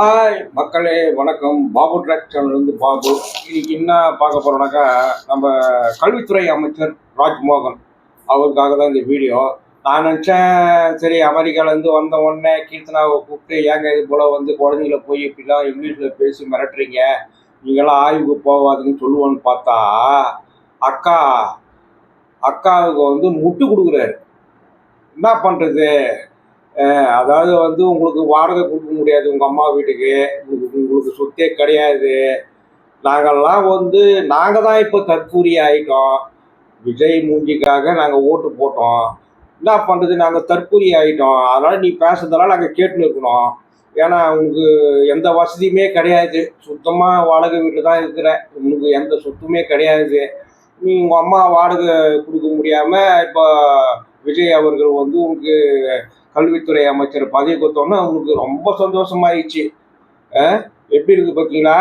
Hi மக்களே, வணக்கம். Babu track சேனல்லேருந்து Babu. இன்னைக்கு என்ன பார்க்க போகிறோம்னாக்கா, நம்ம கல்வித்துறை அமைச்சர் ராஜ்மோகன் அவருக்காக தான் இந்த வீடியோ. நான் நினச்சேன், சரி அமெரிக்காவிலேருந்து வந்த உடனே கீர்த்தனாவை கூப்பிட்டு, ஏங்க இது போல் வந்து குழந்தைங்கள போய் இப்படிலாம் இங்கிலீஷில் பேசி மிரட்டுறீங்க, நீங்களாம் ஆய்வுக்கு போகாதுன்னு சொல்லுவோன்னு பார்த்தா, அக்கா அக்காவுக்கு வந்து முட்டு கொடுக்குறாரு. என்ன பண்ணுறது? அதாவது வந்து உங்களுக்கு வாடகை கொடுக்க முடியாது உங்கள் அம்மா வீட்டுக்கு, உங்களுக்கு சொத்தே கிடையாது. நாங்கள்லாம் வந்து நாங்கள் தான் இப்போ தற்கூரி ஆகிட்டோம். விஜய் மூஞ்சிக்காக நாங்கள் ஓட்டு போட்டோம். என்ன பண்ணுறது, நாங்கள் தற்கூரி ஆகிட்டோம். அதனால் நீ பேசுறதெல்லாம் நாங்கள் கேட்டுன்னு இருக்கணும். ஏன்னா உங்களுக்கு எந்த வசதியுமே கிடையாது, சுத்தமாக வாடகை வீட்டில் தான் இருக்கிற, உங்களுக்கு எந்த சொத்துமே கிடையாது. நீ உங்கள் அம்மா வாடகை கொடுக்க முடியாமல் இப்போ விஜய் அவர்கள் வந்து உங்களுக்கு கல்வித்துறை அமைச்சர் பதவி கொடுத்தோன்னா அவங்களுக்கு ரொம்ப சந்தோஷமாயிடுச்சு. எப்படி இருக்கு பார்த்தீங்களா?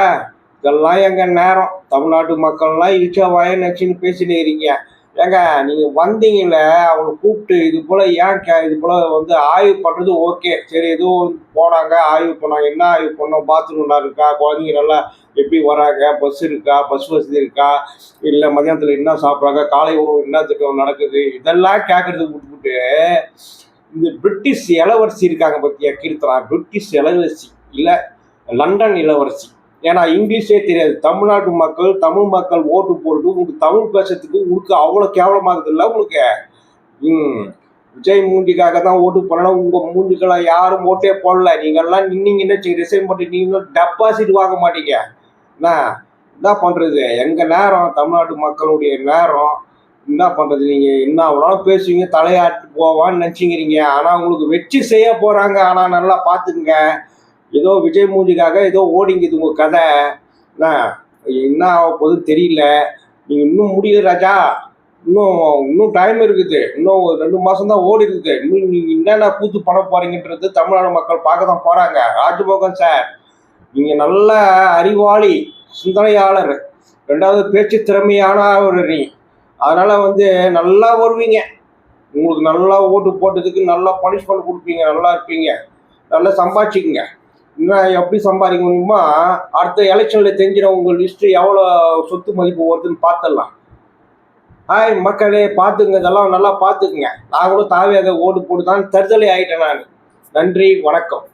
இதெல்லாம் எங்க நேரம். தமிழ்நாட்டு மக்கள்லாம் இழிச்சா வாய நச்சுன்னு பேசினே இருக்கீங்க. ஏங்க நீங்கள் வந்தீங்கல்ல, அவங்களை கூப்பிட்டு இது போல் ஏன் இது போல் வந்து ஆய்வு பண்ணுறது ஓகே, சரி ஏதோ போனாங்க ஆய்வு பண்ணாங்க. என்ன ஆய்வு பண்ணோம்? பாத்ரூம்லாம் இருக்கா, குழந்தைங்க நல்லா எப்படி வராங்க, பஸ் இருக்கா, பஸ் வசதி இருக்கா, இல்லை மதியானத்தில் என்ன சாப்பிட்றாங்க, காலை உணவு என்ன திட்டம் நடக்குது, இதெல்லாம் கேட்கறதுக்கு விட்டுவிட்டு இந்த பிரிட்டிஷ் இளவரசி இருக்காங்க பற்றியா கீர்த்தனா, பிரிட்டிஷ் இளவரசி இல்லை லண்டன் இளவரசி. ஏன்னா இங்கிலீஷே தெரியாது. தமிழ்நாட்டு மக்கள் தமிழ் மக்கள் ஓட்டு போட்டு உங்களுக்கு தமிழ் பேசுறதுக்கு உங்களுக்கு அவ்வளோ கேவலமாகுது இல்லை உங்களுக்கு. விஜய் மூஞ்சிக்காக தான் ஓட்டு போடணும். உங்கள் மூஞ்சிக்கெல்லாம் யாரும் ஓட்டே போடல. நீங்கள்லாம் நின்னீங்கன்னா ரிசைன் பண்ணி நீங்களும் டெபாசிட் வாங்க மாட்டீங்க. என்ன பண்ணுறது? எங்கள் நேரம், தமிழ்நாட்டு மக்களுடைய நேரம். என்ன பண்ணுறது? நீங்கள் என்ன அவ்வளோ பேசுவீங்க, தலையாட்டு போவான்னு நினச்சிக்கிறீங்க. ஆனால் உங்களுக்கு வச்சு செய்ய போகிறாங்க. ஆனால் நல்லா பார்த்துக்குங்க. ஏதோ விஜய் மூஞ்சிக்காக ஏதோ ஓடிங்குது உங்கள் கதை. என்ன ஆக போகுதுன்னு தெரியல. நீங்கள் இன்னும் முடியல ராஜா. இன்னும் டைம் இருக்குது. இன்னும் 2 மாதம் தான் ஓடி இருக்குது. இன்னும் நீங்கள் என்னென்ன கூத்து பண்ண போகிறீங்கன்றது தமிழ்நாடு மக்கள் பார்க்க தான் போகிறாங்க. ராஜ்மோகன் சார், நீங்கள் நல்ல அறிவாளி, சிந்தனையாளர், 2வது பேச்சு திறமையான ஒரு நீ. அதனால் வந்து நல்லா வருவீங்க. உங்களுக்கு நல்லா ஓட்டு போட்டதுக்கு நல்லா பனிஷ்மெண்ட் கொடுப்பீங்க, நல்லா இருப்பீங்க, நல்லா சம்பாதிச்சிக்கங்க. இன்னும் எப்படி சம்பாதிக்க முடியுமா அடுத்த எலெக்ஷனில் தெரிஞ்சிடும். உங்கள் லிஸ்ட்டு எவ்வளோ சொத்து மதிப்பு வருதுன்னு பார்த்துடலாம். ஹாய் மக்களே, பார்த்துங்க, இதெல்லாம் நல்லா பார்த்துக்குங்க. நான் கூட தாவே அதை ஓட்டு போட்டு தான் தருதலை ஆகிட்டேன் நான். நன்றி, வணக்கம்.